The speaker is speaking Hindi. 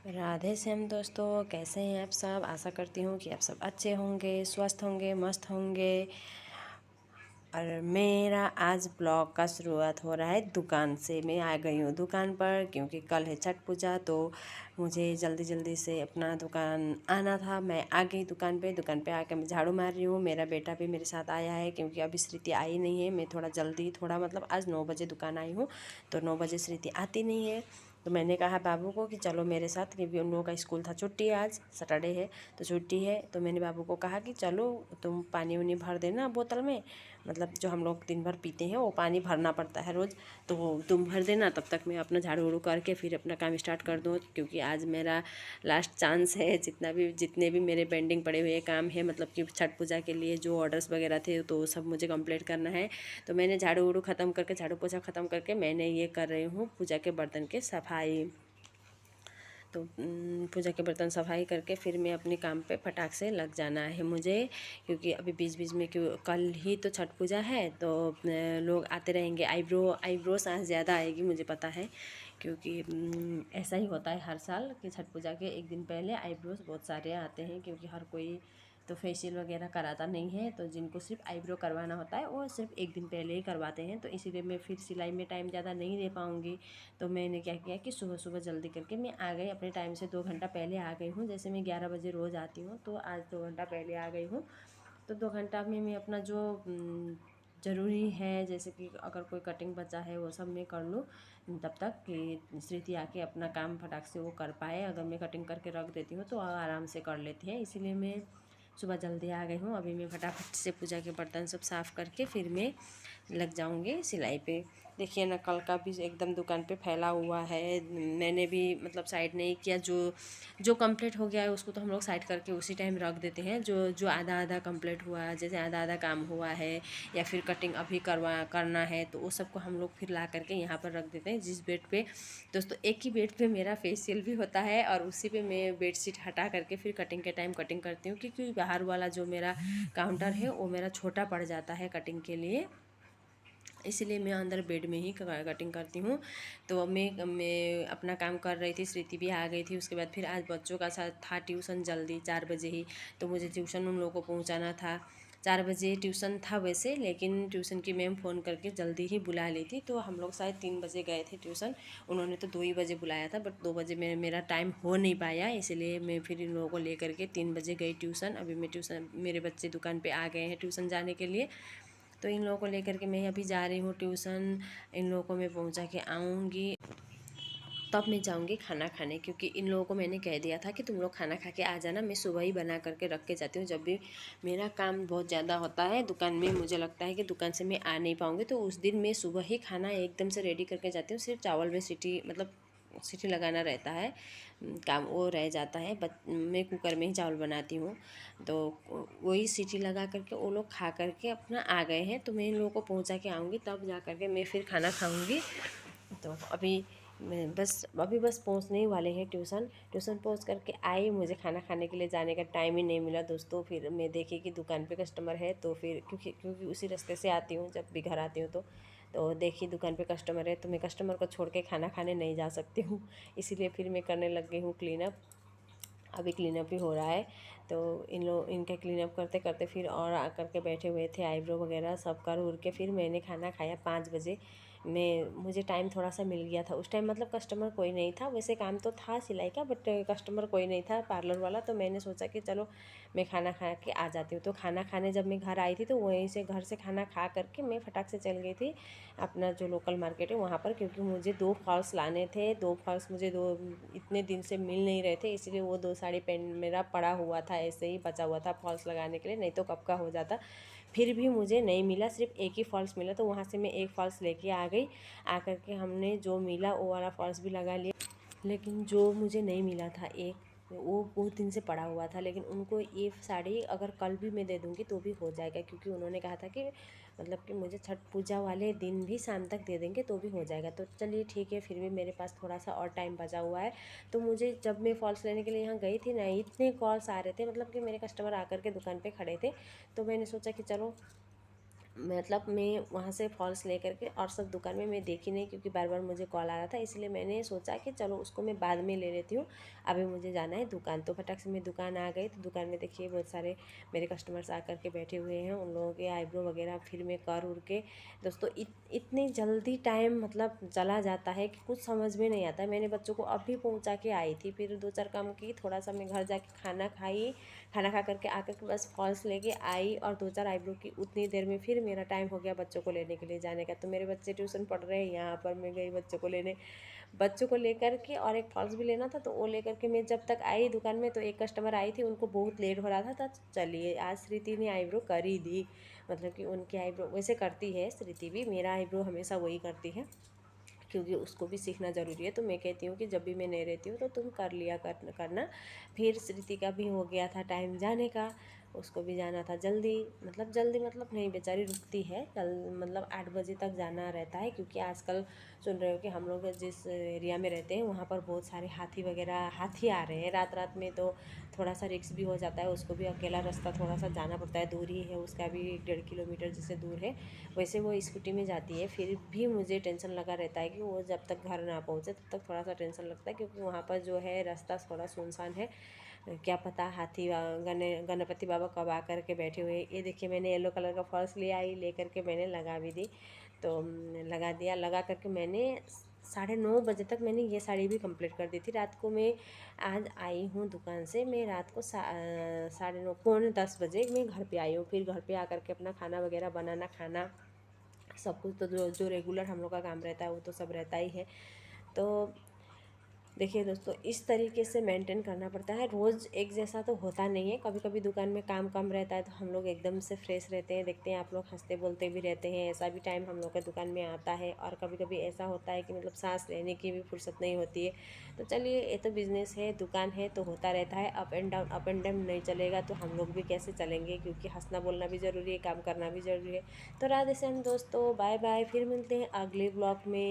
राधे श्याम दोस्तों, कैसे हैं आप सब। आशा करती हूँ कि आप सब अच्छे होंगे, स्वस्थ होंगे, मस्त होंगे। और मेरा आज ब्लॉग का शुरुआत हो रहा है दुकान से। मैं आ गई हूँ दुकान पर क्योंकि कल है छठ पूजा, तो मुझे जल्दी जल्दी से अपना दुकान आना था। मैं आ गई दुकान पे आकर मैं झाड़ू मार रही हूँ। मेरा बेटा भी मेरे साथ आया है क्योंकि अभी श्रुति आई नहीं है। मैं थोड़ा मतलब आज 9 बजे दुकान आई हूँ, तो 9 बजे श्रुति आती नहीं है। तो मैंने कहा बाबू को कि चलो मेरे साथ, क्योंकि उन लोगों का स्कूल था, छुट्टी है, आज सैटरडे है तो छुट्टी है। तो मैंने बाबू को कहा कि चलो तुम पानी उनी भर देना बोतल में, मतलब जो हम लोग दिन भर पीते हैं वो पानी भरना पड़ता है रोज़, तो तुम भर देना। तब तक मैं अपना झाड़ू उड़ू करके फिर अपना काम स्टार्ट कर दूँ, क्योंकि आज मेरा लास्ट चांस है। जितने भी मेरे पेंडिंग पड़े हुए काम है, मतलब कि छठ पूजा के लिए जो ऑर्डर्स वगैरह थे, तो सब मुझे कंप्लीट करना है। तो मैंने झाड़ू उड़ू ख़त्म करके, झाड़ू पोछा ख़त्म करके मैंने ये कर रही हूँ पूजा के बर्तन के सफाई। तो पूजा के बर्तन सफाई करके फिर मैं अपने काम पे फटाक से लग जाना है मुझे, क्योंकि अभी बीच बीच में, क्यों कल ही तो छठ पूजा है, तो लोग आते रहेंगे। आईब्रोस आज ज़्यादा आएगी मुझे पता है, क्योंकि ऐसा ही होता है हर साल कि छठ पूजा के एक दिन पहले आईब्रोस बहुत सारे आते हैं, क्योंकि हर कोई तो फेशियल वगैरह कराता नहीं है। तो जिनको सिर्फ आईब्रो करवाना होता है वो सिर्फ एक दिन पहले ही करवाते हैं। तो इसीलिए मैं फिर सिलाई में टाइम ज़्यादा नहीं दे पाऊँगी। तो मैंने क्या किया कि सुबह सुबह जल्दी करके मैं आ गई, अपने टाइम से 2 घंटा पहले आ गई हूँ। जैसे मैं 11 बजे रोज़ आती हूँ, तो आज 2 घंटा पहले आ गई हूँ। तो 2 घंटा में मैं अपना जो ज़रूरी है, जैसे कि अगर कोई कटिंग बचा है वो सब मैं कर लूँ, तब तक कि श्रुति आके अपना काम फटाक से वो कर पाए। अगर मैं कटिंग करके रख देती हूँ तो आराम से कर लेती है, इसीलिए मैं सुबह जल्दी आ गई हूँ। अभी मैं फटाफट से पूजा के बर्तन सब साफ़ करके फिर मैं लग जाऊँगी सिलाई पे। देखिए ना, कल का भी एकदम दुकान पे फैला हुआ है। मैंने भी मतलब साइड नहीं किया। जो जो कंप्लीट हो गया है उसको तो हम लोग साइड करके उसी टाइम रख देते हैं। जो जो आधा आधा कंप्लीट हुआ है, जैसे आधा आधा काम हुआ है या फिर कटिंग अभी करना है, तो वो सबको हम लोग फिर ला करके यहाँ पर रख देते हैं। जिस बेड पे दोस्तों, एक ही बेड पे मेरा फेशियल भी होता है और उसी पे मैं बेडशीट हटा करके फिर कटिंग के टाइम कटिंग करती हूँ, क्योंकि बाहर वाला जो मेरा काउंटर है वो मेरा छोटा पड़ जाता है कटिंग के लिए, इसलिए मैं अंदर बेड में ही कटिंग करती हूँ। तो मैं अपना काम कर रही थी, श्रुति भी आ गई थी। उसके बाद फिर आज बच्चों का साथ था ट्यूशन जल्दी 4 बजे ही, तो मुझे ट्यूशन उन लोगों को पहुँचाना था। 4 बजे ट्यूशन था वैसे, लेकिन ट्यूशन की मैम फ़ोन करके जल्दी ही बुला ली थी, तो हम लोग शायद 3 बजे गए थे ट्यूशन। उन्होंने तो 2 ही बजे बुलाया था, बट 2 बजे मेरा टाइम हो नहीं पाया, इसलिए मैं फिर इन लोगों को लेकर के 3 बजे गई ट्यूशन। अभी मैं ट्यूशन, मेरे बच्चे दुकान पे आ गए हैं ट्यूशन जाने के लिए, तो इन लोगों को लेकर के मैं अभी जा रही हूँ ट्यूशन। इन लोगों को मैं पहुँचा के आऊँगी, तब मैं जाऊँगी खाना खाने, क्योंकि इन लोगों को मैंने कह दिया था कि तुम लोग खाना खा के आ जाना। मैं सुबह ही बना करके रख के जाती हूँ। जब भी मेरा काम बहुत ज़्यादा होता है दुकान में, मुझे लगता है कि दुकान से मैं आ नहीं पाऊँगी, तो उस दिन मैं सुबह ही खाना एकदम से रेडी करके जाती हूँ। सिर्फ चावल में सीटी, मतलब सीटी लगाना रहता है, काम वो रह जाता है। मैं कुकर में ही चावल बनाती हूँ, तो वही सीटी लगा करके वो लोग खा करके अपना आ गए हैं। तो मैं इन लोगों को पहुँचा के आऊँगी, तब जा करके मैं फिर खाना खाऊँगी। तो अभी बस पहुंचने ही वाले हैं ट्यूशन पहुंच करके आई। मुझे खाना खाने के लिए जाने का टाइम ही नहीं मिला दोस्तों। फिर मैं देखी कि दुकान पे कस्टमर है, तो फिर क्योंकि उसी रास्ते से आती हूँ जब भी घर आती हूँ, तो देखी दुकान पे कस्टमर है, तो मैं कस्टमर को छोड़ के खाना खाने नहीं जा सकती हूँ, इसीलिए फिर मैं करने लग गई हूँ क्लीनअप। अभी क्लीनअप ही हो रहा है, तो इनका क्लीनअप करते करते फिर और आकर के बैठे हुए थे, आईब्रो वगैरह सब कर उड़ के फिर मैंने खाना खाया 5 बजे। मुझे टाइम थोड़ा सा मिल गया था उस टाइम, मतलब कस्टमर कोई नहीं था। वैसे काम तो था सिलाई का, बट कस्टमर कोई नहीं था पार्लर वाला, तो मैंने सोचा कि चलो मैं खाना खा के आ जाती हूँ। तो खाना खाने जब मैं घर आई थी, तो वहीं से घर से खाना खा करके मैं फटाक से चल गई थी अपना जो लोकल मार्केट है वहाँ पर, क्योंकि मुझे 2 फॉल्स लाने थे। 2 फॉल्स मुझे इतने दिन से मिल नहीं रहे थे, इसलिए वो 2 साड़ी पेन मेरा पड़ा हुआ था, ऐसे ही बचा हुआ था फॉल्स लगाने के लिए, नहीं तो कब का हो जाता। फिर भी मुझे नहीं मिला, सिर्फ एक ही फॉल्स मिला, तो वहाँ से मैं एक फॉल्स लेके आ गई। आकर के हमने जो मिला वो वाला फॉल्स भी लगा लिया, लेकिन जो मुझे नहीं मिला था एक, वो बहुत दिन से पड़ा हुआ था। लेकिन उनको ये साड़ी अगर कल भी मैं दे दूँगी तो भी हो जाएगा, क्योंकि उन्होंने कहा था कि मतलब कि मुझे छठ पूजा वाले दिन भी शाम तक दे देंगे तो भी हो जाएगा। तो चलिए ठीक है, फिर भी मेरे पास थोड़ा सा और टाइम बचा हुआ है। तो मुझे, जब मैं फॉल्स लेने के लिए यहाँ गई थी ना, इतने कॉल्स आ रहे थे, मतलब कि मेरे कस्टमर आकर के दुकान पर खड़े थे, तो मैंने सोचा कि चलो मतलब मैं वहाँ से फॉल्स लेकर के और सब दुकान में मैं देखी नहीं, क्योंकि बार बार मुझे कॉल आ रहा था, इसलिए मैंने सोचा कि चलो उसको मैं बाद में ले लेती हूँ, अभी मुझे जाना है दुकान। तो फटाक से मैं दुकान आ गई। तो दुकान में देखिए बहुत सारे मेरे कस्टमर्स आकर के बैठे हुए हैं, उन लोगों के आईब्रो वगैरह फिर मैं कर उड़ के दोस्तों इतनी जल्दी टाइम मतलब चला जाता है कि कुछ समझ में नहीं आता है। मैंने बच्चों को अभी पहुँचा के आई थी, फिर 2-4 काम की, थोड़ा सा मैं घर जाके खाना खाई, खाना खा करके आकर के बस फॉल्स लेके आई और 2-4 आईब्रो की। उतनी देर में फिर मेरा टाइम हो गया बच्चों को लेने के लिए जाने का। तो मेरे बच्चे ट्यूशन पढ़ रहे हैं, यहाँ पर मैं गई बच्चों को लेने, बच्चों को लेकर के, और एक फॉल्स भी लेना था। तो वो लेकर के मैं जब तक आई दुकान में, तो एक कस्टमर आई थी, उनको बहुत लेट हो रहा था। तो चलिए आज श्रुति ने आईब्रो कर ही दी, मतलब कि उनकी आईब्रो वैसे करती है श्रुति भी, मेरा आईब्रो हमेशा वही करती है, क्योंकि उसको भी सीखना ज़रूरी है। तो मैं कहती हूँ कि जब भी मैं नहीं रहती हूँ तो तुम कर लिया करना। फिर श्रुति का भी हो गया था टाइम जाने का, उसको भी जाना था जल्दी, मतलब जल्दी मतलब नहीं, बेचारी रुकती है कल, मतलब 8 बजे तक जाना रहता है, क्योंकि आजकल सुन रहे हो कि हम लोग जिस एरिया में रहते हैं वहाँ पर बहुत सारे हाथी वगैरह हाथी आ रहे हैं रात रात में। तो थोड़ा सा रिस्क भी हो जाता है, उसको भी अकेला रास्ता थोड़ा सा जाना पड़ता है, दूर ही है उसका भी, 1.5 किलोमीटर जैसे दूर है। वैसे वो स्कूटी में जाती है, फिर भी मुझे टेंशन लगा रहता है कि वो जब तक घर ना पहुँचे तब तक थोड़ा सा टेंशन लगता है, क्योंकि वहाँ पर जो है रास्ता थोड़ा सुनसान है, क्या पता हाथी गणपति बाबा कब आ कर के बैठे हुए। ये देखिए मैंने येलो कलर का फॉल्स ले आई, ले करके मैंने लगा भी दी। तो लगा दिया, लगा करके मैंने 9:30 बजे तक मैंने ये साड़ी भी कंप्लीट कर दी थी। रात को मैं आज आई हूँ दुकान से, मैं रात को 9:30 पौने 10 बजे मैं घर पे आई हूँ। फिर घर पे आकर के अपना खाना वगैरह बनाना, खाना सब कुछ, तो जो रेगुलर हम लोग का काम रहता है वो तो सब रहता ही है। तो देखिए दोस्तों, इस तरीके से मेंटेन करना पड़ता है, रोज़ एक जैसा तो होता नहीं है। कभी कभी दुकान में काम कम रहता है तो हम लोग एकदम से फ्रेश रहते हैं, देखते हैं आप लोग हंसते बोलते भी रहते हैं, ऐसा भी टाइम हम लोग के दुकान में आता है। और कभी कभी ऐसा होता है कि मतलब सांस लेने की भी फुर्सत नहीं होती है। तो चलिए, ये तो बिज़नेस है, दुकान है, तो होता रहता है, अप एंड डाउन नहीं चलेगा तो हम लोग भी कैसे चलेंगे, क्योंकि हंसना बोलना भी ज़रूरी है, काम करना भी ज़रूरी है। तो राधे श्याम दोस्तों, बाय बाय, फिर मिलते हैं अगले ब्लॉग में।